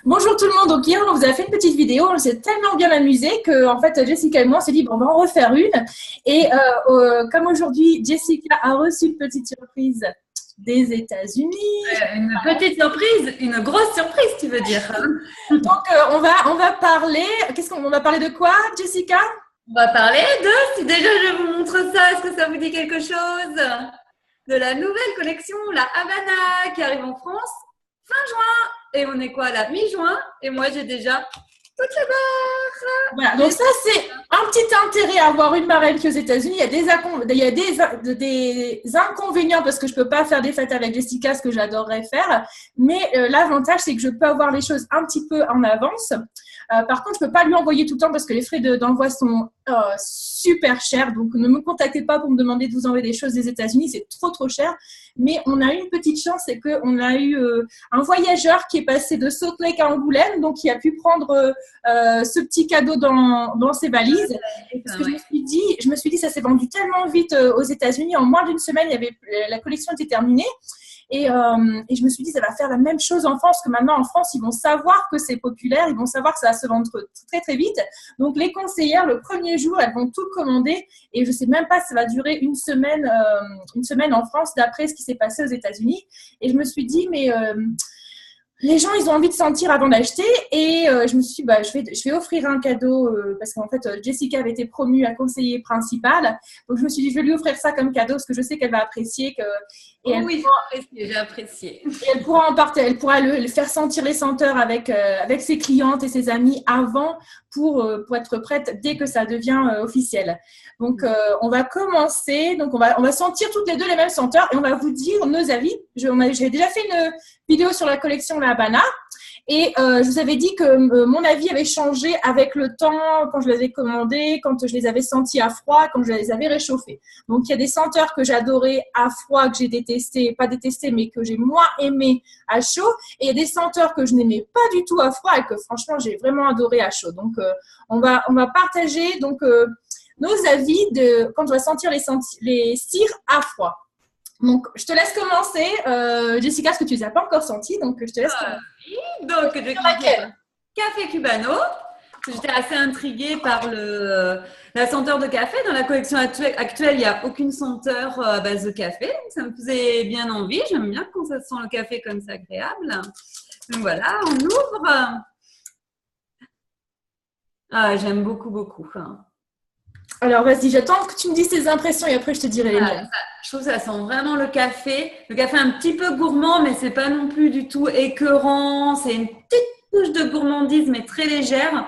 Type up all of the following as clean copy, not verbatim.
Bonjour tout le monde. Donc hier, on vous a fait une petite vidéo. On s'est tellement bien amusé que, en fait, Jessica et moi, on s'est dit, bon, on va en refaire une. Et comme aujourd'hui, Jessica a reçu une petite surprise des États-Unis. Une petite surprise, une grosse surprise, tu veux dire. Donc, on va parler. On va parler de quoi, Jessica? On va parler de, si déjà je vous montre ça, est-ce que ça vous dit quelque chose? De la nouvelle collection, la Havana, qui arrive en France fin juin. Et on est quoi, la mi-juin? Et moi, j'ai déjà toutes les barres. Voilà, donc ça, c'est un petit intérêt à avoir une marraine qui est aux États-Unis. Il y a des inconvénients parce que je ne peux pas faire des fêtes avec Jessica, ce que j'adorerais faire. Mais l'avantage, c'est que je peux avoir les choses un petit peu en avance. Par contre, je ne peux pas lui envoyer tout le temps parce que les frais d'envoi sont super chers. Donc, ne me contactez pas pour me demander de vous envoyer des choses des États-Unis. C'est trop cher. Mais on a eu une petite chance, c'est qu'on a eu un voyageur qui est passé de Salt Lake à Angoulême, donc qui a pu prendre ce petit cadeau dans ses valises. Parce que je me suis dit, ça s'est vendu tellement vite aux États-Unis. En moins d'une semaine, la collection était terminée. Et je me suis dit, ça va faire la même chose en France, que maintenant en France, ils vont savoir que c'est populaire, ils vont savoir que ça va se vendre très vite. Donc les conseillères, le premier jour, elles vont tout commander et je ne sais même pas si ça va durer une semaine en France d'après ce qui s'est passé aux États-Unis. Et je me suis dit, mais les gens, ils ont envie de sentir avant d'acheter et je me suis dit, je vais offrir un cadeau parce qu'en fait, Jessica avait été promue à conseiller principale. Donc, je me suis dit, je vais lui offrir ça comme cadeau parce que je sais qu'elle va apprécier. J'ai apprécié. Et elle pourra en partir, elle pourra le faire sentir les senteurs avec ses clientes et ses amis avant pour être prête dès que ça devient officiel. Donc, on va commencer. Donc, on va sentir toutes les deux les mêmes senteurs et on va vous dire nos avis. J'ai déjà fait une vidéo sur la collection La Habana et je vous avais dit que mon avis avait changé avec le temps quand je les avais commandées, quand je les avais sentis à froid, quand je les avais réchauffés. Donc, il y a des senteurs que j'adorais à froid, que j'ai pas détesté, mais que j'ai moins aimé à chaud. Et il y a des senteurs que je n'aimais pas du tout à froid et que franchement, j'ai vraiment adoré à chaud. Donc, on va partager nos avis quand on va sentir les cires à froid. Donc, je te laisse commencer. Jessica, ce que tu ne les as pas encore sentis, donc je te laisse commencer. Donc, je clique Café Cubano. J'étais assez intriguée par la senteur de café. Dans la collection actuelle, il n'y a aucune senteur à base de café. Ça me faisait bien envie. J'aime bien quand ça sent le café comme ça, agréable. Donc voilà, on ouvre. Ah, j'aime beaucoup. Alors, vas-y, j'attends que tu me dises tes impressions et après, je te dirai les miennes. Je trouve que ça sent vraiment le café. Le café un petit peu gourmand, mais c'est pas non plus du tout écœurant. C'est une petite touche de gourmandise, mais très légère.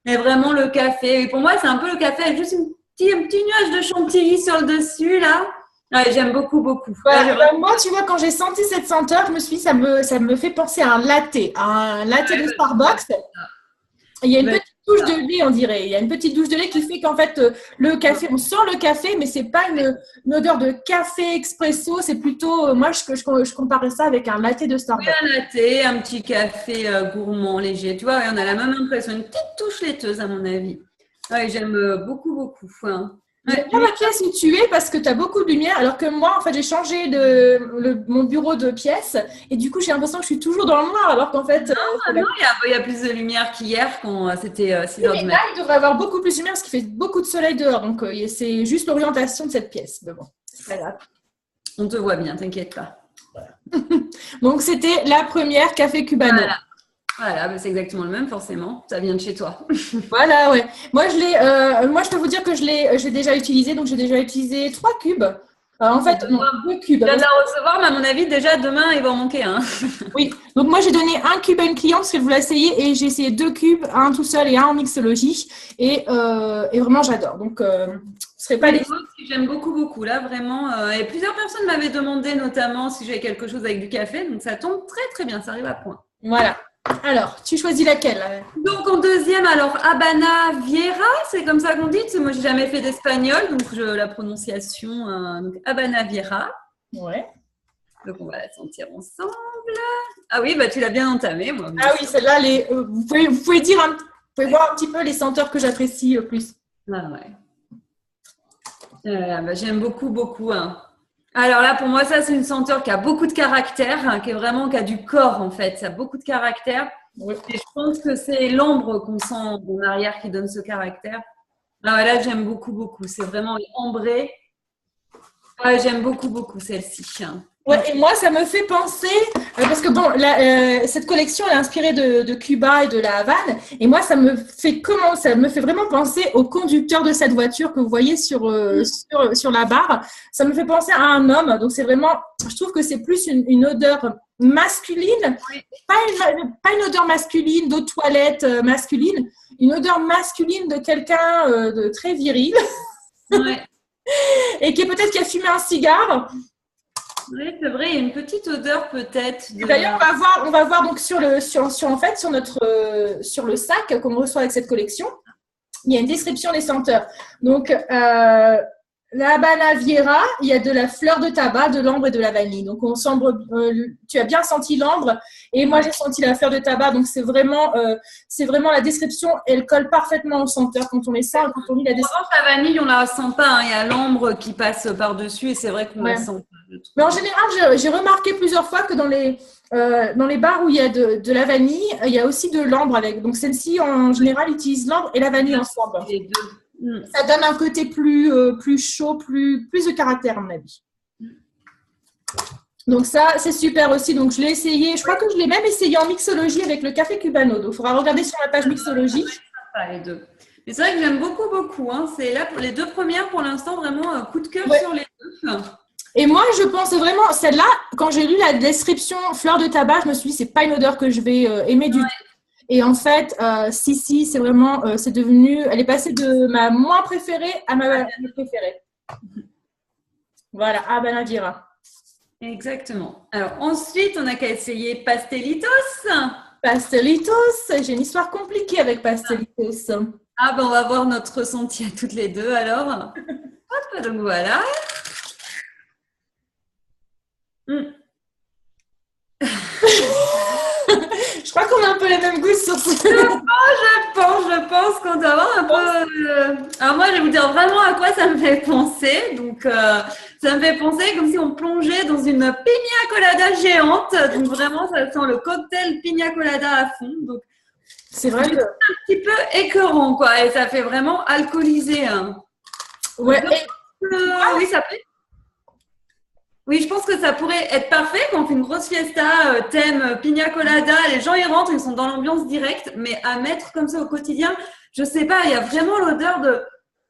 Mais vraiment le café. Et pour moi, c'est un peu le café avec juste un petit nuage de chantilly sur le dessus, là. Ouais, j'aime beaucoup. Moi, tu vois, quand j'ai senti cette senteur, je me suis dit, ça me fait penser à un latte de Starbucks. Il y a une petite touche de lait, on dirait. Il y a une petite touche de lait qui fait qu'en fait, le café, on sent le café, mais c'est pas une odeur de café expresso. C'est plutôt, moi, je comparais ça avec un latte de Starbucks. Oui, un latte, un petit café gourmand, léger. Tu vois, on a la même impression. Une petite touche laiteuse, à mon avis. Oui, j'aime beaucoup. Hein. J'aime bien la pièce où tu es parce que tu as beaucoup de lumière, alors que moi, en fait, j'ai changé mon bureau de pièce et du coup, j'ai l'impression que je suis toujours dans le noir, alors qu'en fait… Non, il y a plus de lumière qu'hier quand c'était 6 heures du matin. Là, il devrait y avoir beaucoup plus de lumière parce qu'il fait beaucoup de soleil dehors, donc c'est juste l'orientation de cette pièce. Mais bon, c'est pas grave. On te voit bien, t'inquiète pas. Voilà. Donc, c'était la première Café Cubano. Voilà, c'est exactement le même, forcément. Ça vient de chez toi. Voilà, ouais. Moi, je peux vous dire que j'ai déjà utilisé. Donc, j'ai déjà utilisé 3 cubes. En fait, non, 2 cubes. Je viens de la recevoir, mais à mon avis, déjà, demain, il va en manquer un. Oui. Donc, moi, j'ai donné un cube à une cliente parce qu'elle voulait essayer et j'ai essayé 2 cubes, un tout seul et un en mixologie. Et vraiment, j'adore. Donc, ce serait pas J'aime beaucoup. Là, vraiment. Et plusieurs personnes m'avaient demandé, notamment, si j'avais quelque chose avec du café. Donc, ça tombe très bien. Ça arrive à point. Voilà. Alors, tu choisis laquelle? Donc, en deuxième, alors, Habana Vieira, c'est comme ça qu'on dit. Moi, j'ai jamais fait d'espagnol, donc la prononciation, donc Habana Vieira. Ouais. Donc, on va la sentir ensemble. Ah oui, tu l'as bien entamée, moi. Ah oui, celle-là, vous pouvez voir un petit peu les senteurs que j'apprécie plus. Ah ouais. J'aime beaucoup. Hein. Alors là, pour moi, ça, c'est une senteur qui a beaucoup de caractère, qui a du corps, en fait. Ça a beaucoup de caractère. Oui. Et je pense que c'est l'ambre qu'on sent en arrière qui donne ce caractère. Ah, là, j'aime beaucoup, beaucoup. C'est vraiment ambré. Ah, j'aime beaucoup, beaucoup celle-ci. Ouais, et moi, ça me fait penser, parce que bon, cette collection elle est inspirée de Cuba et de la Havane, et moi, ça me fait vraiment penser au conducteur de cette voiture que vous voyez sur la barre. Ça me fait penser à un homme, donc c'est vraiment, je trouve que c'est plus une odeur masculine, Oui. pas une odeur masculine d'eau de toilette masculine, une odeur masculine de quelqu'un de très viril, Ouais. et qui a fumé un cigare. Oui, c'est vrai, il y a une petite odeur peut-être. D'ailleurs, on va voir donc sur le sac qu'on reçoit avec cette collection, il y a une description des senteurs. Donc, la Habana Viera, il y a de la fleur de tabac, de l'ambre et de la vanille. Donc, tu as bien senti l'ambre et moi j'ai senti la fleur de tabac. Donc, c'est vraiment la description. Elle colle parfaitement au senteur quand on les sent. Quand on lit la description. La vanille, on la sent pas. Hein. Il y a l'ambre qui passe par-dessus et c'est vrai qu'on la sent pas. Mais en général, j'ai remarqué plusieurs fois que dans les bars où il y a de la vanille, il y a aussi de l'ambre avec. Donc, celle-ci, en général, utilise l'ambre et la vanille ensemble. Les deux. Ça donne un côté plus chaud, plus de caractère, à mon avis. Donc ça, c'est super aussi. Donc je l'ai essayé. Je crois que je l'ai même essayé en mixologie avec le café cubano. Donc il faudra regarder sur la page mixologie. Sympa, les deux. Mais c'est vrai que j'aime beaucoup, beaucoup. Hein. C'est là pour les deux premières, pour l'instant, vraiment un coup de cœur sur les deux. Et moi, je pense vraiment, celle-là, quand j'ai lu la description fleur de tabac, je me suis dit, c'est pas une odeur que je vais aimer du tout. Et en fait, si, c'est vraiment, c'est devenu, elle est passée de ma moins préférée à ma préférée. Voilà, Habana Viera. Exactement. Alors ensuite, on n'a qu'à essayer Pastelitos. Pastelitos, j'ai une histoire compliquée avec Pastelitos. Ah ben, on va voir notre ressenti à toutes les deux alors. Hop, donc voilà. Je crois qu'on a un peu les mêmes goûts sur ce. Je pense qu'on doit avoir un peu. Alors moi, je vais vous dire vraiment à quoi ça me fait penser. Donc, ça me fait penser comme si on plongeait dans une pina colada géante. Donc vraiment, ça sent le cocktail pina colada à fond. Donc, c'est vrai que un petit peu écœurant, quoi. Et ça fait vraiment alcooliser. Hein. Ouais. Oui, ça fait. Oui, je pense que ça pourrait être parfait quand on fait une grosse fiesta, thème pina colada, les gens y rentrent, ils sont dans l'ambiance directe, mais à mettre comme ça au quotidien, je sais pas, il y a vraiment l'odeur de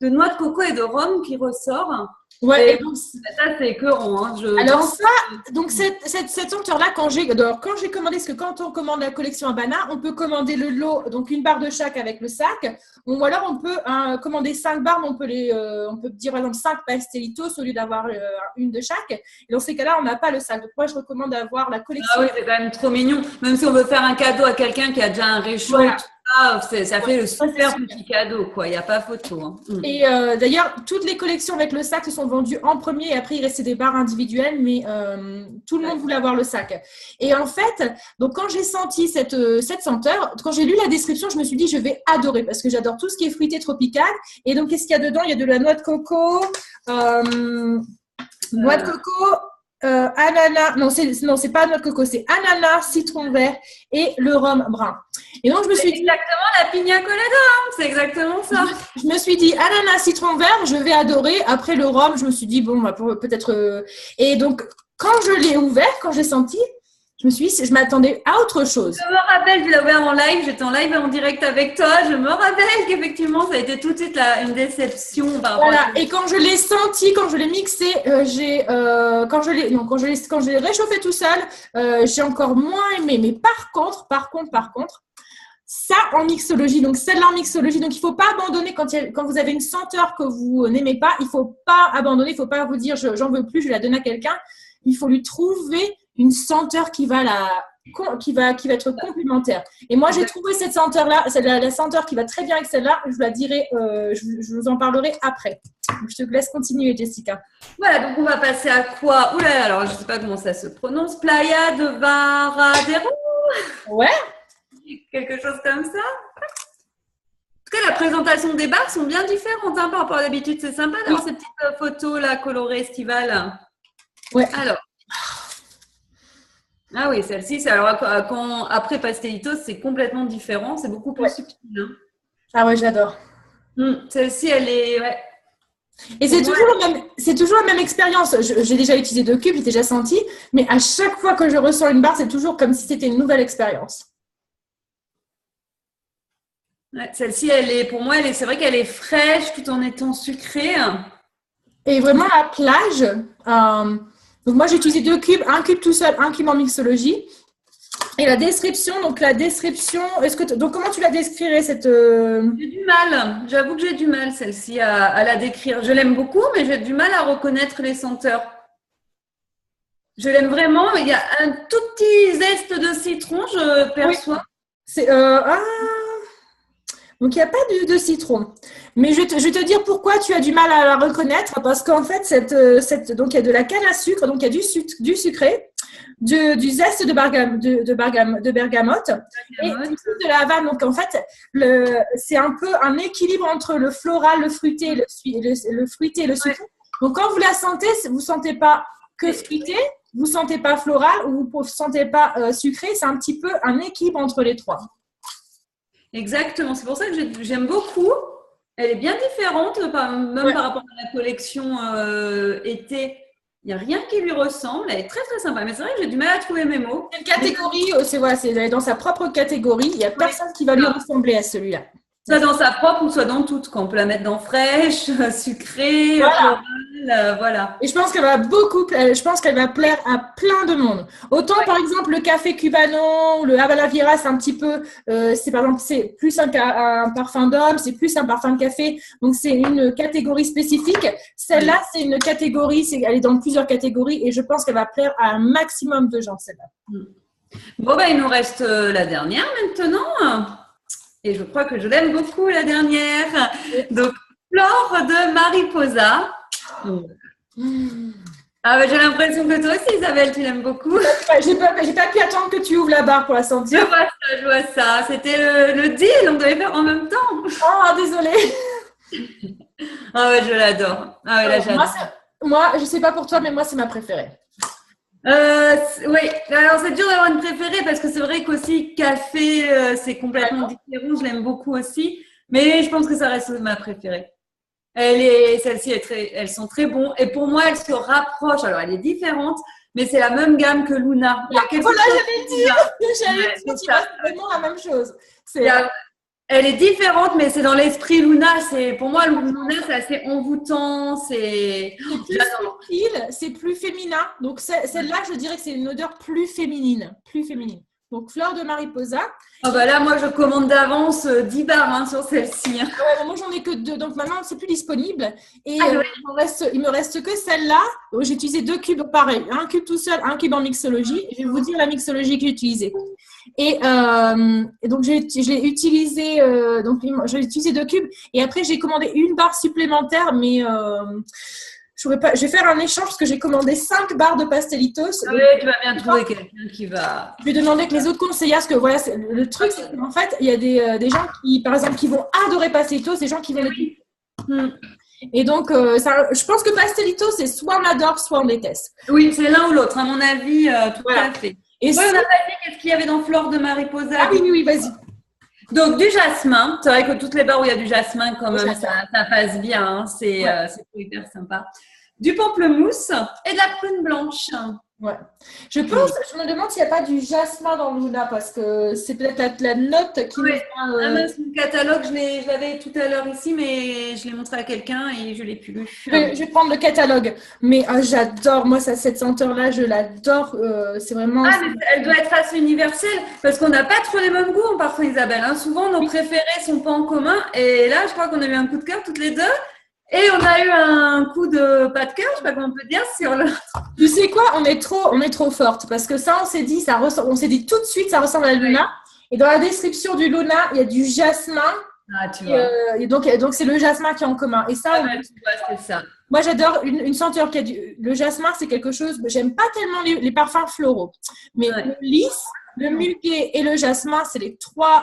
noix de coco et de rhum qui ressort. Ouais, et donc, ça c'est écœurant. Hein. Alors ça, donc cette senteur-là, quand j'ai commandé, parce que quand on commande la collection Habana, on peut commander le lot, donc une barre de chaque avec le sac, ou alors on peut commander 5 barres, mais on peut dire par exemple 5 pastelitos au lieu d'avoir une de chaque. Et dans ces cas-là, on n'a pas le sac. Donc moi, je recommande d'avoir la collection. Ah oui, c'est quand même trop mignon. Même si on veut faire un cadeau à quelqu'un qui a déjà un réchaud, voilà. Ça fait le super petit cadeau, quoi. Il n'y a pas photo. Hein. Et d'ailleurs, toutes les collections avec le sac se sont vendues en premier et après, il restait des barres individuelles, mais tout le monde voulait avoir le sac. Et en fait, donc quand j'ai senti cette senteur, quand j'ai lu la description, je me suis dit, je vais adorer parce que j'adore tout ce qui est fruité tropical. Et donc, qu'est-ce qu'il y a dedans? Il y a de la noix de coco, noix de coco, ananas, non, c'est pas noix de coco, c'est ananas, citron vert et le rhum brun. Et donc, je me suis dit. Exactement la pina colada, hein, c'est exactement ça. Je me suis dit, ananas, citron vert, je vais adorer. Après le rhum, je me suis dit, bon, bah, peut-être. Et donc, quand je l'ai ouvert, quand j'ai senti, je me suis dit, je m'attendais à autre chose. Je me rappelle, tu l'as ouvert en live, j'étais en live en direct avec toi. Je me rappelle qu'effectivement, ça a été tout de suite une déception. Voilà, et quand je l'ai senti, quand je l'ai mixé, quand je l'ai réchauffé tout seul, j'ai encore moins aimé. Mais par contre, ça en mixologie, donc celle-là en mixologie, donc il ne faut pas abandonner quand vous avez une senteur que vous n'aimez pas, il ne faut pas abandonner, il ne faut pas vous dire j'en veux plus, je vais la donner à quelqu'un. Il faut lui trouver une senteur qui va être complémentaire. Et moi, j'ai trouvé cette senteur-là, c'est la senteur qui va très bien avec celle-là. Je la dirai, je vous en parlerai après. Donc, je te laisse continuer, Jessica. Voilà, donc on va passer à quoi? Oula, alors je ne sais pas comment ça se prononce. Playa de Varadero. Ouais. Quelque chose comme ça. En tout cas, la présentation des bars sont bien différentes hein, par rapport à d'habitude. C'est sympa d'avoir ces petites photos là colorées estivales. Ouais. Alors. Ah oui, celle-ci, alors après Pastelito, c'est complètement différent, c'est beaucoup plus subtil. Hein. Ah ouais, j'adore. Celle-ci, elle est… Ouais. Et c'est toujours la même expérience. J'ai déjà utilisé 2 cubes, j'ai déjà senti, mais à chaque fois que je ressens une barre, c'est toujours comme si c'était une nouvelle expérience. Ouais, celle-ci, pour moi, c'est vrai qu'elle est fraîche tout en étant sucrée. Et vraiment la plage. Donc moi, j'ai utilisé 2 cubes, un cube tout seul, un cube en mixologie. Et la description, donc comment tu la décrirais cette… J'ai du mal, j'avoue que j'ai du mal celle-ci à la décrire. Je l'aime beaucoup, mais j'ai du mal à reconnaître les senteurs. Je l'aime vraiment, il y a un tout petit zeste de citron, je perçois. Oui. Donc, il n'y a pas de citron. Mais je vais te dire pourquoi tu as du mal à la reconnaître. Parce qu'en fait, donc, il y a de la canne à sucre, donc il y a du sucré, du zeste de bergamote et de la havane. Donc, en fait, c'est un peu un équilibre entre le floral, le fruité, le fruité et le sucré. Donc, quand vous la sentez, vous ne sentez pas que fruité, vous ne sentez pas floral ou vous ne sentez pas sucré. C'est un petit peu un équilibre entre les trois. Exactement, c'est pour ça que j'aime beaucoup. Elle est bien différente, même par rapport à la collection été. Il n'y a rien qui lui ressemble. Elle est très très sympa. Mais c'est vrai que j'ai du mal à trouver mes mots. C'est une catégorie, c'est dans sa propre catégorie. Il n'y a personne qui va lui ressembler à celui-là. Soit dans sa propre ou soit dans toute. Quand on peut la mettre dans fraîche, sucrée, florale, voilà. Et je pense qu'elle va plaire à plein de monde. Autant par exemple le café cubano, le Habanavira, c'est un petit peu, c'est plus un parfum d'homme, c'est plus un parfum de café. Donc c'est une catégorie spécifique. Celle-là, c'est une catégorie, elle est dans plusieurs catégories et je pense qu'elle va plaire à un maximum de gens, celle-là. Bon, il nous reste la dernière maintenant. Et je crois que je l'aime beaucoup, la dernière. Donc, Fleur de Mariposa. Ah, j'ai l'impression que toi aussi, Isabelle, tu l'aimes beaucoup. J'ai pas pu attendre que tu ouvres la barre pour la sentir. Je vois ça. C'était le deal, on devait faire en même temps. Oh, désolée. Ah ouais, je l'adore. Ah ouais, là, j'adore. Moi, je sais pas pour toi, mais moi, c'est ma préférée. Oui, alors c'est dur d'avoir une préférée parce que c'est vrai qu'aussi café, c'est complètement différent. Je l'aime beaucoup aussi, mais je pense que ça reste ma préférée. Celles-ci, elles sont très bonnes. Et pour moi, elles se rapprochent. Alors, elle est différente, mais c'est la même gamme que Luna. Voilà, j'allais dire. C'est vraiment la même chose. Elle est différente, mais c'est dans l'esprit Luna. Pour moi, Luna, c'est assez envoûtant. C'est plus subtil, c'est plus féminin. Donc, celle-là, je dirais que c'est une odeur plus féminine. Donc, Fleur de Mariposa. Là, moi, je commande d'avance 10 barres sur celle-ci. Moi, j'en ai que 2. Donc, maintenant, c'est plus disponible. Et il me reste que celle-là. J'ai utilisé 2 cubes, pareil. Un cube tout seul, un cube en mixologie. Je vais vous dire la mixologie que j'ai utilisée. Et donc, je l'ai utilisé. J'ai utilisé 2 cubes. Et après, j'ai commandé une barre supplémentaire. Mais je vais faire un échange parce que j'ai commandé 5 barres de Pastelitos. Oui, tu vas bien trouver quelqu'un qui va… Je vais demander que les autres conseillers, parce que voilà, le truc, c'est qu'en fait, il y a des gens qui, par exemple, qui vont adorer Pastelitos, des gens qui vont les… Et donc, je pense que Pastelitos, c'est soit on adore, soit on déteste. Oui, c'est l'un ou l'autre, à mon avis, tout à fait. Et on n'a pas dit qu'est-ce qu'il y avait dans Fleur de Mariposa. Ah oui, vas-y. Donc, du jasmin. C'est vrai que toutes les barres où il y a du jasmin, quand même, ça passe bien. Hein. C'est hyper sympa. Du pamplemousse et de la prune blanche. Ouais. Je me demande s'il n'y a pas du jasmin dans le Luna parce que c'est peut-être la note qui Mon catalogue, je l'avais tout à l'heure ici, mais je l'ai montré à quelqu'un et je ne l'ai plus lu. Je vais prendre le catalogue. Mais j'adore, moi, cette senteur-là, je l'adore. C'est vraiment… mais elle doit être assez universelle parce qu'on n'a pas trop les mêmes goûts en parfum, Isabelle. Hein. Souvent, nos préférés ne sont pas en commun. Et là, je crois qu'on a eu un coup de cœur toutes les deux. Et on a eu un coup de pas de cœur, je sais pas comment on peut dire, sur le… Tu sais quoi, on est trop forte parce que ça, on s'est dit tout de suite, ça ressemble à la Luna. Et dans la description du Luna, il y a du jasmin. Ah, tu vois. Et donc, c'est le jasmin qui est en commun. Et ça, c'est ça. Moi, j'adore une senteur qui a le jasmin, c'est quelque chose… J'aime pas tellement les parfums floraux. Mais le lys, le muguet et le jasmin, c'est les trois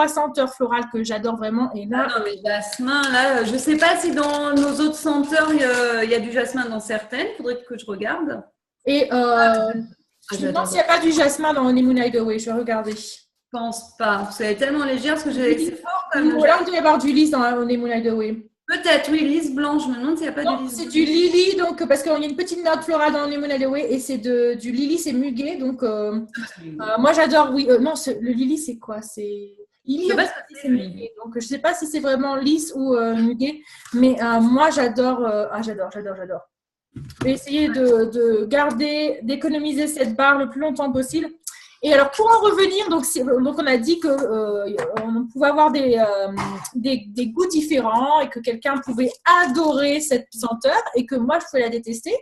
senteurs florales que j'adore vraiment. Et là, le jasmin, là, je sais pas si dans nos autres senteurs, il y a du jasmin dans certaines. Il faudrait que je regarde. Et je me demande s'il n'y a pas du jasmin dans Honeymoon Hideaway. Je vais regarder. Je pense pas. C'est tellement léger parce que c'est fort comme Ou alors il doit y avoir du lys dans Honeymoon Hideaway. Peut-être, oui, lys blanc. Je me demande s'il n'y a pas Non, de lys. c'est du lily, donc parce qu'il y a une petite note florale dans Honeymoon Hideaway et c'est du lily, c'est muguet. Donc moi j'adore. Oui, non, le lily c'est quoi? C'est lily. C'est muguet. Donc je sais pas si c'est vraiment lisse ou muguet, mais moi j'adore. J'adore. Je vais essayer d'économiser cette barre le plus longtemps possible. Et alors, pour en revenir, donc on a dit qu'on pouvait avoir des goûts différents et que quelqu'un pouvait adorer cette senteur et que moi, je pouvais la détester.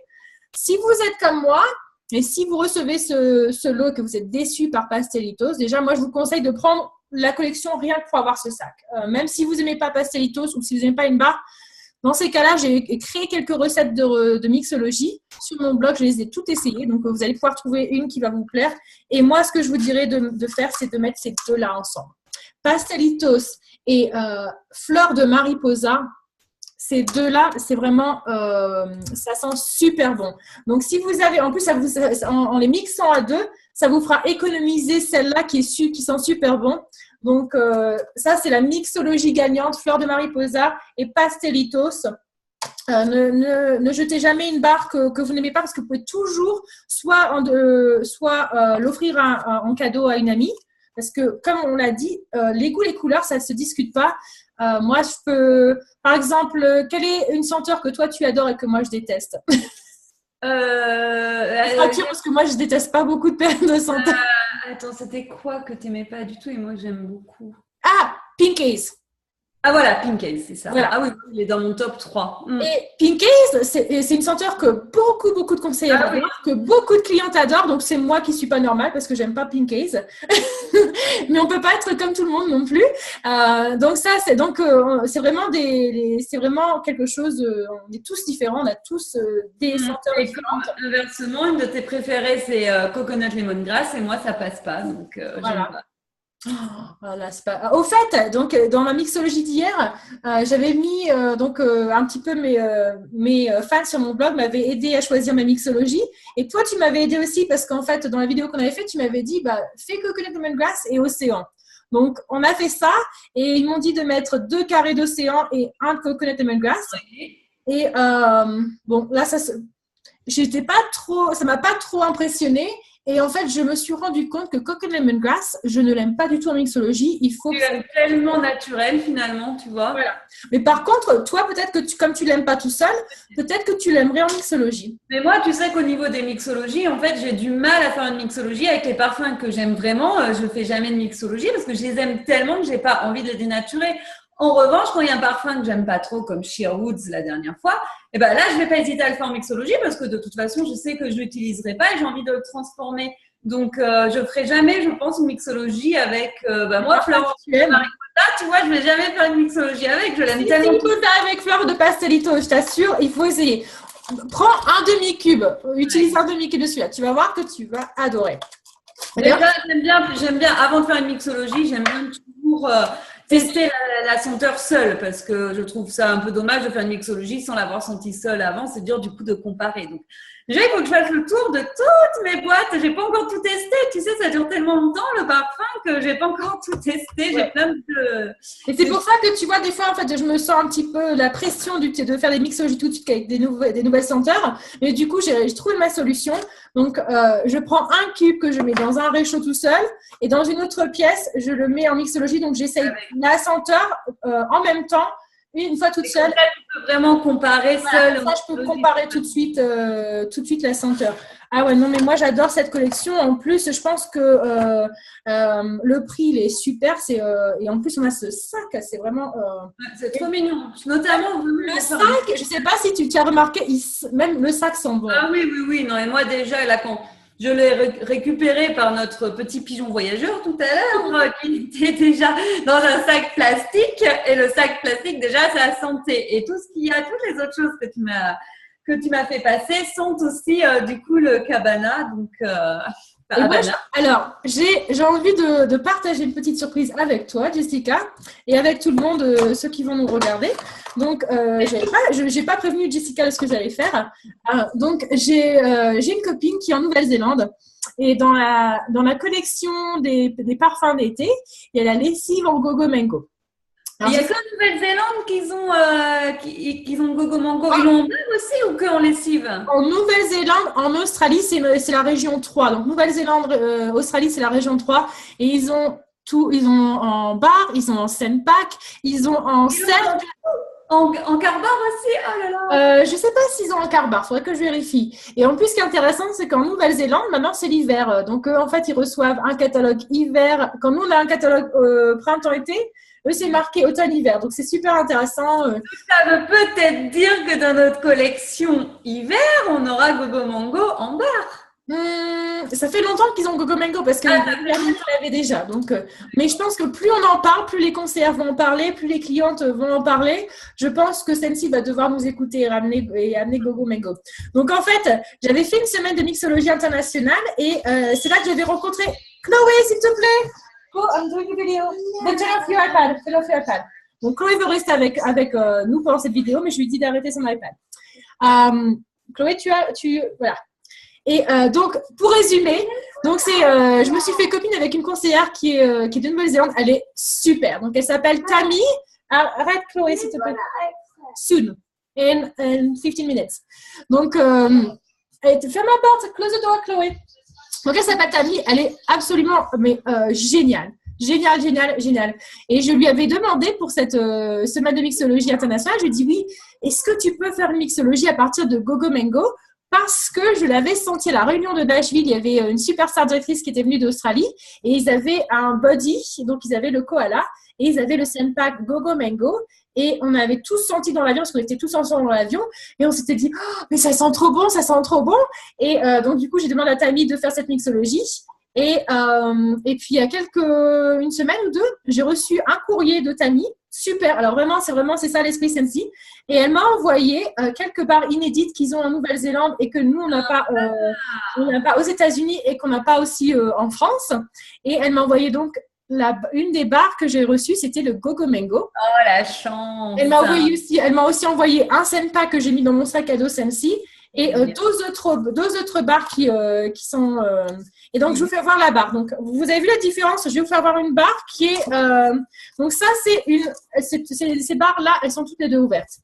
Si vous êtes comme moi et si vous recevez ce lot et que vous êtes déçu par Pastelitos, déjà, moi, je vous conseille de prendre la collection rien que pour avoir ce sac. Même si vous n'aimez pas Pastelitos ou si vous n'aimez pas une barre, dans ces cas-là, j'ai créé quelques recettes de mixologie. Sur mon blog, je les ai toutes essayées. Donc, vous allez pouvoir trouver une qui va vous plaire. Et moi, ce que je vous dirais de faire, c'est de mettre ces deux-là ensemble. Pastelitos et fleurs de mariposa, ces deux-là, c'est vraiment, ça sent super bon. Donc, si vous avez, en plus, en les mixant à deux, ça vous fera économiser celle-là qui sent super bon. Donc, ça, c'est la mixologie gagnante, fleur de mariposa et Pastelitos. Ne jetez jamais une barre que vous n'aimez pas parce que vous pouvez toujours soit l'offrir en cadeau à une amie. Parce que, comme on l'a dit, les goûts, les couleurs, ça ne se discute pas. Moi, je peux… Par exemple, quelle est une senteur que toi, tu adores et que moi, je déteste? Parce que moi, je déteste pas beaucoup de senteurs. Attends, c'était quoi que tu n'aimais pas du tout et moi, j'aime beaucoup? Ah, Pink Haze. Ah voilà, Pink Haze, c'est ça. Voilà. Ah oui, il est dans mon top 3. Et Pink Haze, c'est une senteur que beaucoup de conseillers adorent, que beaucoup de clientes adorent. Donc, c'est moi qui ne suis pas normale parce que je n'aime pas Pink Haze. Mais on ne peut pas être comme tout le monde non plus. Donc, ça, c'est vraiment c'est vraiment quelque chose. On est tous différents, on a tous des senteurs différentes. Inversement, une de tes préférées, c'est Coconut Lemongrass et moi, ça passe pas. Donc, voilà. j'aime pas. Voilà, c'est pas… Au fait, donc dans ma mixologie d'hier, j'avais mis un petit peu mes fans sur mon blog m'avaient aidé à choisir ma mixologie. Et toi, tu m'avais aidé aussi parce qu'en fait, dans la vidéo qu'on avait faite, tu m'avais dit fais Coconut Lemongrass et Océan. Donc, on a fait ça et ils m'ont dit de mettre 2 carrés d'Océan et 1 de Coconut Lemongrass. Et bon, là, ça m'a pas trop impressionnée. Et en fait, je me suis rendu compte que Coconut Lemongrass, je ne l'aime pas du tout en mixologie. Tu l'aimes tellement naturel finalement, tu vois. Voilà. Mais par contre, toi, peut-être que comme tu l'aimes pas tout seul, peut-être que tu l'aimerais en mixologie. Mais moi, tu sais qu'au niveau des mixologies, en fait, j'ai du mal à faire une mixologie avec les parfums que j'aime vraiment. Je fais jamais de mixologie parce que je les aime tellement que j'ai pas envie de les dénaturer. En revanche, quand il y a un parfum que j'aime pas trop, comme Sheerwoods la dernière fois, et ben là, je vais pas hésiter à le faire en mixologie parce que de toute façon, je sais que je l'utiliserai pas et j'ai envie de le transformer. Donc, je ferai jamais, je pense, une mixologie avec moi, Fleur de Mariposa, tu vois, je vais jamais faire une mixologie avec. Je l'aime tellement. Avec Fleur de Pastelito, je t'assure, il faut essayer. Prends un demi-cube, utilise un demi-cube de celui-là. Tu vas voir que tu vas adorer. J'aime bien, avant de faire une mixologie, j'aime bien toujours tester la senteur seule parce que je trouve ça un peu dommage de faire une mixologie sans l'avoir sentie seule avant. C'est dur du coup de comparer. Donc, déjà, il faut que je fasse le tour de toutes mes boîtes. J'ai pas encore tout testé. Tu sais, ça dure tellement longtemps le parfum que j'ai pas encore tout testé. J'ai plein de… Et c'est pour ça que tu vois, des fois, en fait, je me sens un petit peu la pression de faire des mixologies tout de suite avec des nouvelles senteurs. Mais du coup, j'ai trouvé ma solution. Donc, je prends un cube que je mets dans un réchaud tout seul et dans une autre pièce, je le mets en mixologie. Donc, j'essaye la senteur en même temps. Une fois toute seule. Là, tu peux vraiment comparer seule. Ça, je peux comparer tout de suite la senteur. Ah ouais, non, mais moi, j'adore cette collection. En plus, je pense que le prix, il est super. Et en plus, on a ce sac. C'est vraiment… c'est trop mignon. Notamment, le sac, je ne sais pas si tu as remarqué, même le sac sent bon. Ah oui. Non, et moi, déjà, là, quand… Je l'ai récupéré par notre petit pigeon voyageur tout à l'heure, qui était déjà dans un sac plastique. Et le sac plastique, déjà, c'est la santé. Et tout ce qu'il y a, toutes les autres choses que tu m'as fait passer sont aussi, du coup, le cabana. Donc, Et moi, alors, j'ai envie de partager une petite surprise avec toi, Jessica, et avec tout le monde, ceux qui vont nous regarder. Donc, j'ai pas prévenu Jessica de ce que j'allais faire. Donc, j'ai une copine qui est en Nouvelle-Zélande. Et dans la collection des parfums d'été, il y a la lessive en Gogo Mango. Il y a qu'en Nouvelle-Zélande qu'ils ont Gogo Mango. Ils l'ont en barre aussi ou qu'en lessive? En Nouvelle-Zélande, en Australie, c'est la région 3. Donc, Nouvelle-Zélande, Australie, c'est la région 3. Et ils ont tout. Ils ont en bar, ils ont en Senpak, ils ont en Serre. En carbar aussi? Oh là là! Je ne sais pas s'ils ont en carbar, il faudrait que je vérifie. Et en plus, ce qui est intéressant, c'est qu'en Nouvelle-Zélande, maintenant, c'est l'hiver. Donc, en fait, ils reçoivent un catalogue hiver. Quand nous, on a un catalogue printemps-été, eux, c'est marqué automne-hiver. Donc, c'est super intéressant. Ça veut peut-être dire que dans notre collection hiver, on aura Gogo Mango en barre. Ça fait longtemps qu'ils ont Gogo Mango parce que ils l'avaient déjà. Donc, mais je pense que plus on en parle, plus les conseillères vont en parler, plus les clientes vont en parler. Je pense que Sensi va devoir nous écouter et amener Gogo Mango. Donc, en fait, j'avais fait une semaine de mixologie internationale et c'est là que j'avais rencontré Chloé, s'il te plaît. Go, I'm doing a video. Then turn off your iPad. Turn off your iPad. Donc, Chloé veut rester avec nous pendant cette vidéo, mais je lui dis d'arrêter son iPad. Chloé, voilà. Et donc, pour résumer, donc je me suis fait copine avec une conseillère qui est de Nouvelle-Zélande. Elle est super. Donc, elle s'appelle Tammy. Arrête, Chloé, s'il te plaît. Soon. In 15 minutes. Donc, ferme la porte. Close the door, Chloé. Donc, elle s'appelle Tammy. Elle est absolument géniale. Génial. Et je lui avais demandé pour cette semaine de mixologie internationale, je lui ai dit oui, est-ce que tu peux faire une mixologie à partir de Gogo Mango? Parce que je l'avais senti à la réunion de Nashville, il y avait une superstar directrice qui était venue d'Australie et ils avaient un body, donc ils avaient le koala et ils avaient le Senpak Gogo Mango et on avait tous senti dans l'avion parce qu'on était tous ensemble dans l'avion et on s'était dit oh, mais ça sent trop bon et donc du coup j'ai demandé à Tammy de faire cette mixologie et puis il y a une semaine ou deux, j'ai reçu un courrier de Tammy. Super, alors vraiment, c'est ça l'esprit Sensi. Et elle m'a envoyé quelques barres inédites qu'ils ont en Nouvelle-Zélande et que nous, on n'a pas aux États-Unis et qu'on n'a pas aussi en France. Et elle m'a envoyé donc une des barres que j'ai reçues, c'était le Gogo Mango. Oh, la chance! Elle m'a aussi envoyé un Senpa que j'ai mis dans mon sac à dos Sensi et deux autres barres qui sont… Et donc, je vous fais voir la barre. Donc, vous avez vu la différence? Je vais vous faire voir une barre qui est… donc, ça, ces barres-là, elles sont toutes les deux ouvertes.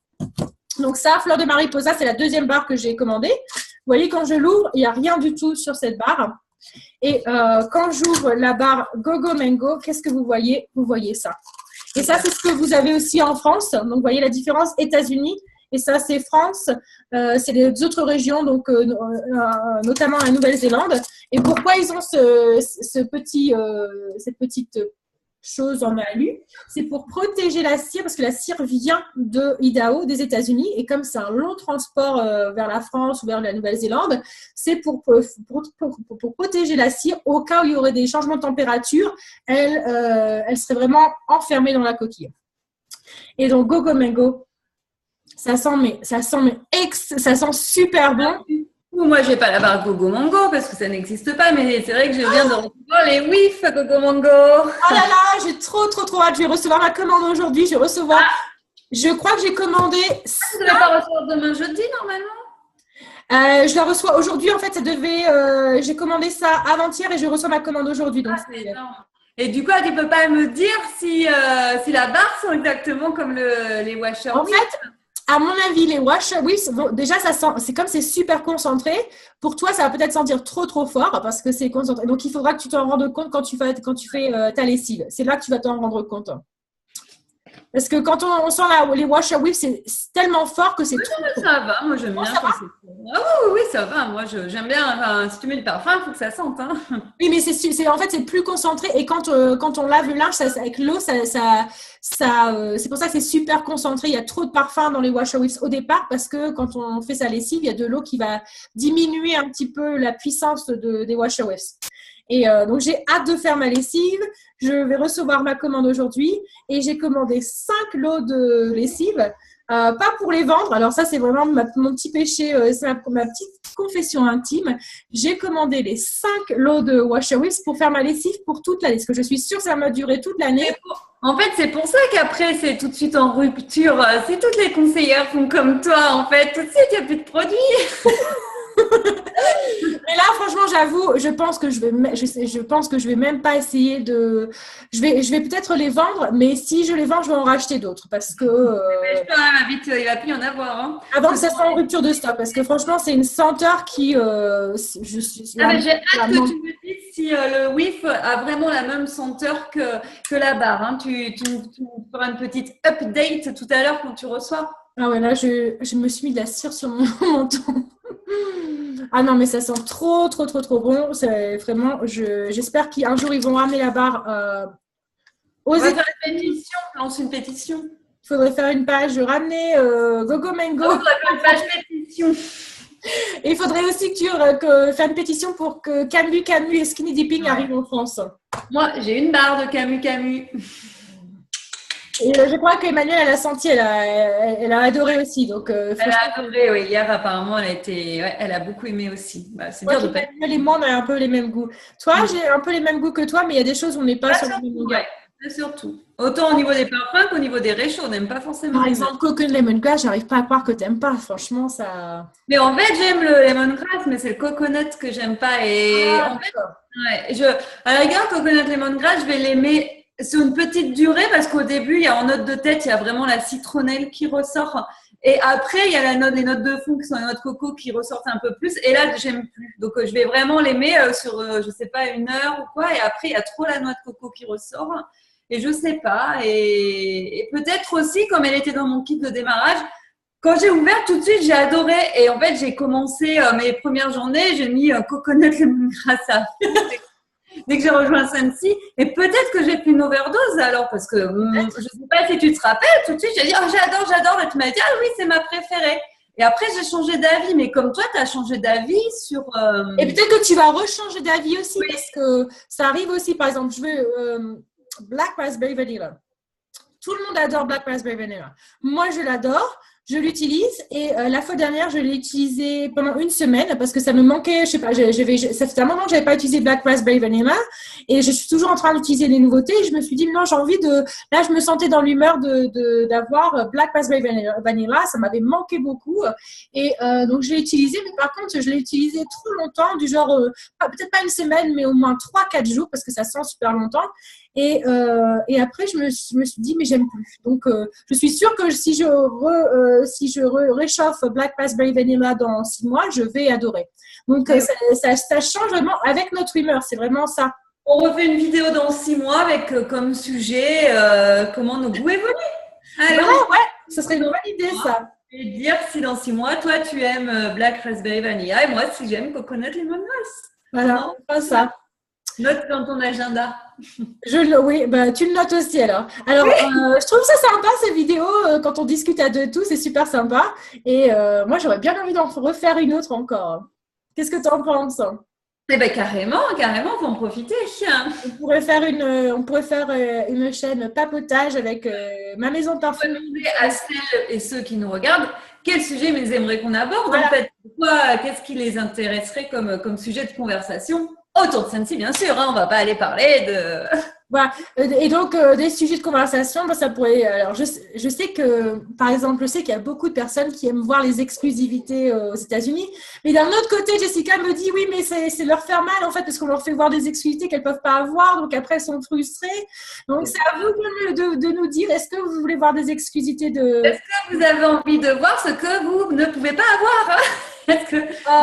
Donc, ça, Fleur de Mariposa, c'est la deuxième barre que j'ai commandée. Vous voyez, quand je l'ouvre, il n'y a rien du tout sur cette barre. Et quand j'ouvre la barre Gogo Mango, qu'est-ce que vous voyez? Vous voyez ça. Et ça, c'est ce que vous avez aussi en France. Donc, vous voyez la différence États-Unis. Et ça, c'est France, c'est les autres régions, donc notamment la Nouvelle-Zélande. Et pourquoi ils ont cette petite chose en alu? C'est pour protéger la cire, parce que la cire vient de Idaho, des États-Unis. Et comme c'est un long transport vers la France ou vers la Nouvelle-Zélande, c'est pour protéger la cire au cas où il y aurait des changements de température. Elle serait vraiment enfermée dans la coquille. Et donc, Gogo Mango. Ça sent super bon. Moi, je n'ai pas la barre Gogo Mango parce que ça n'existe pas, mais c'est vrai que je viens de recevoir les whiffs Gogo Mango. Oh là là, j'ai trop hâte. Je vais recevoir ma commande aujourd'hui. Je crois que j'ai commandé. Tu ne vas pas recevoir demain jeudi, normalement? Je la reçois aujourd'hui. En fait, j'ai commandé ça avant-hier et je reçois ma commande aujourd'hui. Donc et du coup, tu ne peux pas me dire si la barre sont exactement comme les Washer En fait, à mon avis, les Washer Whiffs, bon, déjà, ça sent, c'est comme c'est super concentré. Pour toi, ça va peut-être sentir trop fort parce que c'est concentré. Donc, il faudra que tu t'en rendes compte quand tu fais ta lessive. C'est là que tu vas t'en rendre compte. Parce que quand on sent les Washer Whiffs, c'est tellement fort que c'est tout. Ça va, moi j'aime bien. Oui, ça va. Moi j'aime bien. Enfin, si tu mets du parfum, il faut que ça sente. Hein. Oui, mais en fait, c'est plus concentré. Et quand on lave le linge avec l'eau, c'est pour ça que c'est super concentré. Il y a trop de parfum dans les Washer Whiffs au départ parce que quand on fait sa lessive, il y a de l'eau qui va diminuer un petit peu la puissance des Washer Whiffs. Et donc, j'ai hâte de faire ma lessive. Je vais recevoir ma commande aujourd'hui. Et j'ai commandé 5 lots de lessive. Pas pour les vendre. Alors ça, c'est vraiment mon petit péché. C'est ma petite confession intime, j'ai commandé les 5 lots de Washer Whips pour faire ma lessive pour toute l'année. Parce que je suis sûre que ça va durer toute l'année. En fait, c'est pour ça qu'après, c'est tout de suite en rupture. Si toutes les conseillères font comme toi, en fait, tout de suite, il n'y a plus de produits. Mais là, franchement, j'avoue, je pense que je vais même pas essayer de. Je vais peut-être les vendre, mais si je les vends, je vais en racheter d'autres parce que. Mais quand même, vite, il va plus y en avoir. Hein. Avant que ça soit en rupture de stock, parce que franchement, c'est une senteur qui. Je suis. Mais j'ai hâte que tu me dises si le whiff a vraiment la même senteur que la barre. Hein. Tu feras une petite update tout à l'heure quand tu reçois. Ah ouais, là, je me suis mis de la cire sur mon menton. Ah non, mais ça sent trop bon. C'est vraiment, j'espère qu'un jour, ils vont ramener la barre aux États-Unis. Faire une pétition, lance une pétition. Il faudrait faire une page, ramener Gogo Mango. Il faudrait faire une page pétition. Et il faudrait aussi que faire une pétition pour que Camu et Skinny Dipping arrivent en France. Moi, j'ai une barre de Camu. Et je crois qu'Emmanuel, elle a senti, elle a adoré aussi. Donc, elle a adoré, oui. Hier, apparemment, elle a beaucoup aimé aussi. Bah, c'est dur de pas. Emmanuel et moi, on a un peu les mêmes goûts. Toi, j'ai un peu les mêmes goûts que toi, mais il y a des choses où on n'est pas sur le même goût. Surtout. Autant au niveau des parfums qu'au niveau des réchauds, on n'aime pas forcément. Par exemple, Coconut Lemongrass, j'arrive pas à croire que tu n'aimes pas. Franchement, ça. Mais en fait, j'aime le lemongrass, mais c'est le coconut que j'aime pas. Et en fait, à la rigueur, Coconut Lemongrass, je vais l'aimer sur une petite durée parce qu'au début, en note de tête, il y a vraiment la citronnelle qui ressort. Et après, il y a les notes de fond qui sont les notes coco qui ressortent un peu plus. Et là, j'aime plus. Donc, je vais vraiment l'aimer sur, je sais pas, 1 heure ou quoi. Et après, il y a trop la noix de coco qui ressort. Et je sais pas. Et peut-être aussi, comme elle était dans mon kit de démarrage, quand j'ai ouvert tout de suite, j'ai adoré. Et en fait, j'ai commencé mes premières journées, j'ai mis Coconut Lemongrass à dès que j'ai rejoint Scentsy. Et peut-être que j'ai fait une overdose alors, parce que je sais pas si tu te rappelles, tout de suite, j'ai dit, oh, j'adore. Et tu m'as dit, ah oui, c'est ma préférée. Et après, j'ai changé d'avis. Mais comme toi, tu as changé d'avis sur… Et peut-être que tu vas rechanger d'avis aussi, parce que ça arrive aussi. Par exemple, je veux Black Raspberry Vanilla. Tout le monde adore Black Raspberry Vanilla. Moi, je l'adore. Je l'utilise et la fois dernière, je l'ai utilisé pendant 1 semaine parce que ça me manquait, je sais pas, ça fait un moment que j'avais pas utilisé Black Raspberry Vanilla et je suis toujours en train d'utiliser les nouveautés et je me suis dit non, j'ai envie de… Là, je me sentais dans l'humeur d'avoir Black Raspberry Vanilla, ça m'avait manqué beaucoup et donc je l'ai utilisé, mais par contre, je l'ai utilisé trop longtemps, du genre, peut-être pas 1 semaine, mais au moins 3-4 jours parce que ça sent super longtemps. Et après, je me suis dit, mais j'aime plus. Donc, je suis sûre que si je réchauffe Black Raspberry Vanilla dans 6 mois, je vais adorer. Donc, ça change vraiment avec notre humeur. C'est vraiment ça. On refait une vidéo dans 6 mois avec comme sujet comment nos goûts évoluent. Alors, ouais, ce serait une bonne idée, ça. Et dire si dans 6 mois, toi, tu aimes Black Raspberry Vanilla et moi, si j'aime Coconut Lemongrass. Voilà, pas ça. Note dans ton agenda. Oui, bah, tu le notes aussi alors. Alors, je trouve ça sympa ces vidéos quand on discute à deux tout, c'est super sympa. Et moi, j'aurais bien envie d'en refaire une autre encore. Qu'est-ce que tu en penses? Eh ben carrément, faut en profiter. On pourrait faire une chaîne papotage avec ma maison parfumée. À celles et ceux qui nous regardent, quel sujet ils aimeraient qu'on aborde en fait? Qu'est-ce qui les intéresserait comme sujet de conversation? Autour de Scentsy, bien sûr, hein, on ne va pas aller parler de… Voilà. Et donc, des sujets de conversation, ça pourrait… Alors, je sais que, par exemple, je sais qu'il y a beaucoup de personnes qui aiment voir les exclusivités aux États-Unis. Mais d'un autre côté, Jessica me dit, oui, mais c'est leur faire mal, en fait, parce qu'on leur fait voir des exclusivités qu'elles ne peuvent pas avoir. Donc, après, elles sont frustrées. Donc, c'est à vous de nous dire, est-ce que vous voulez voir des exclusivités de… Est-ce que vous avez envie de voir ce que vous ne pouvez pas avoir?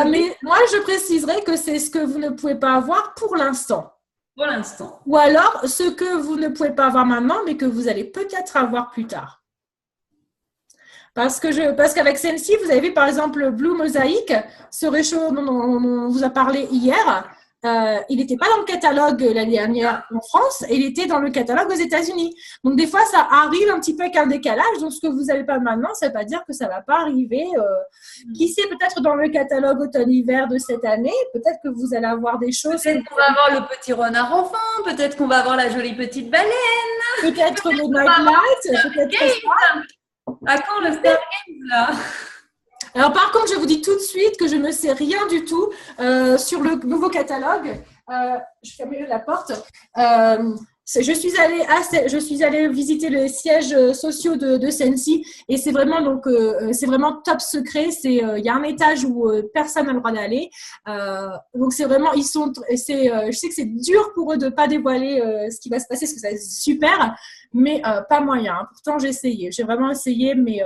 Mais moi, je préciserai que c'est ce que vous ne pouvez pas avoir pour l'instant. Pour l'instant. Ou alors, ce que vous ne pouvez pas avoir maintenant, mais que vous allez peut-être avoir plus tard. Parce qu'avec Scentsy, vous avez vu, par exemple, le Blue Mosaic, ce réchaud dont on vous a parlé hier, il n'était pas dans le catalogue l'année dernière en France, et il était dans le catalogue aux États-Unis. Donc, des fois, ça arrive un petit peu avec un décalage. Donc, ce que vous n'avez pas maintenant, ça ne veut pas dire que ça ne va pas arriver. Qui sait, peut-être dans le catalogue automne-hiver de cette année, peut-être que vous allez avoir des choses… Peut-être qu'on va avoir le petit renard enfant, peut-être qu'on va avoir la jolie petite baleine. Peut-être le Nightlight, peut-être ça. À quand le Star Games, là? Alors, par contre, je vous dis tout de suite que je ne sais rien du tout sur le nouveau catalogue. Je ferme la porte. Je suis allée visiter les sièges sociaux de Sensi et c'est vraiment c'est vraiment top secret. Il y a un étage où personne n'a le droit d'aller. Donc c'est vraiment je sais que c'est dur pour eux de pas dévoiler ce qui va se passer parce que c'est super, mais pas moyen. Pourtant j'ai vraiment essayé, mais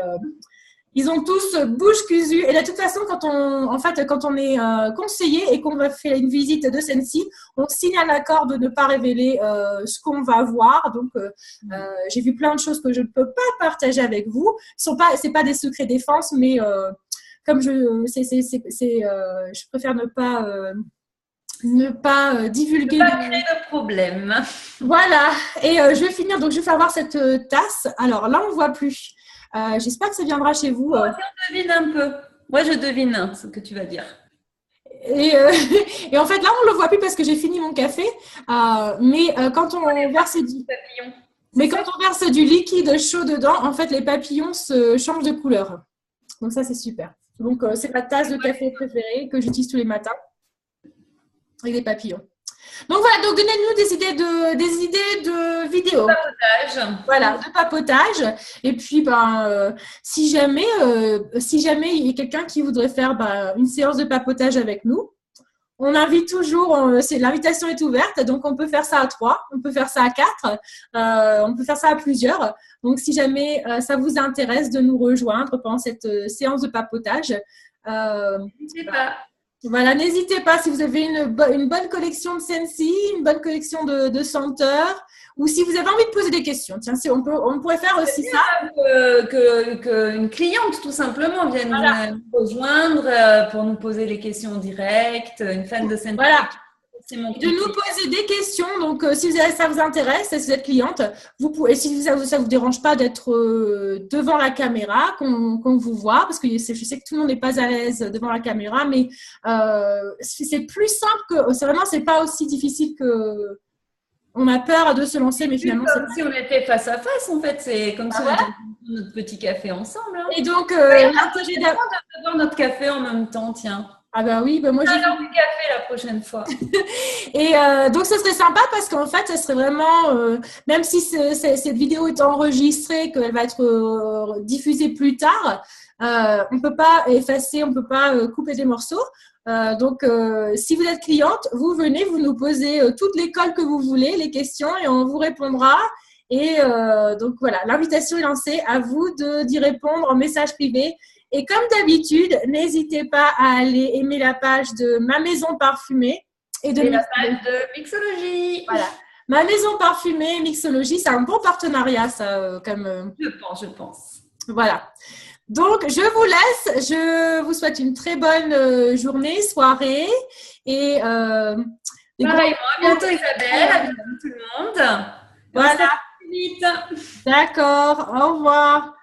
ils ont tous bouche cousue. Et de toute façon, quand on est conseillé et qu'on va faire une visite de Sensi, on signe un accord de ne pas révéler ce qu'on va voir. Donc, j'ai vu plein de choses que je ne peux pas partager avec vous. C'est pas des secrets défense, mais comme je préfère ne pas divulguer. Ne pas créer de problème. Voilà. Et je vais finir. Donc, je vais faire voir cette tasse. Alors là, on ne voit plus. J'espère que ça viendra chez vous. Si on devine un peu. Moi, je devine ce que tu vas dire. Et en fait, là, on ne le voit plus parce que j'ai fini mon café. Mais quand on verse du liquide chaud dedans, en fait, les papillons se changent de couleur. Donc ça, c'est super. Donc, c'est ma tasse de café préférée que j'utilise tous les matins avec des papillons. Donc voilà, donc donnez-nous des idées de vidéos. De papotage. Voilà, de papotage. Et puis, si jamais il y a quelqu'un qui voudrait faire une séance de papotage avec nous, on invite toujours, l'invitation est ouverte, donc on peut faire ça à 3, on peut faire ça à 4, on peut faire ça à plusieurs. Donc, si jamais ça vous intéresse de nous rejoindre pendant cette séance de papotage, n'hésitez pas. Voilà, n'hésitez pas si vous avez une bonne collection de Sensi, une bonne collection de senteurs, ou si vous avez envie de poser des questions. Tiens, on pourrait faire aussi ça. Qu'une cliente, tout simplement, vienne nous rejoindre pour nous poser les questions en direct, une fan de Sensi. Voilà. De nous poser des questions. Donc, si ça vous intéresse, si vous êtes cliente, vous pouvez, et si ça vous dérange pas d'être devant la caméra, qu'on vous voit, parce que je sais que tout le monde n'est pas à l'aise devant la caméra, mais c'est plus simple c'est pas aussi difficile que. On a peur de se lancer, mais finalement, c'est comme si on était face à face, en fait. C'est comme si on était notre petit café ensemble. Hein. Et donc, l'intérêt de boire notre café en même temps, tiens. Ah bah oui, moi j'ai du café la prochaine fois. Et donc ça serait sympa parce qu'en fait, ça serait vraiment, même si cette vidéo est enregistrée, qu'elle va être diffusée plus tard, on peut pas effacer, on peut pas couper des morceaux. Donc, si vous êtes cliente, vous venez, vous nous posez toutes les colles que vous voulez, les questions, et on vous répondra. Et donc voilà, l'invitation est lancée. À vous d'y répondre en message privé. Et comme d'habitude, n'hésitez pas à aller aimer la page de Ma Maison Parfumée et la page de Mixologie. Voilà. Ma Maison Parfumée, Mixologie, c'est un bon partenariat, ça. Je pense. Voilà. Donc, je vous laisse. Je vous souhaite une très bonne journée, soirée. Et pareillement, à bientôt Isabelle, à bientôt tout le monde. Voilà. Vite. D'accord. Au revoir.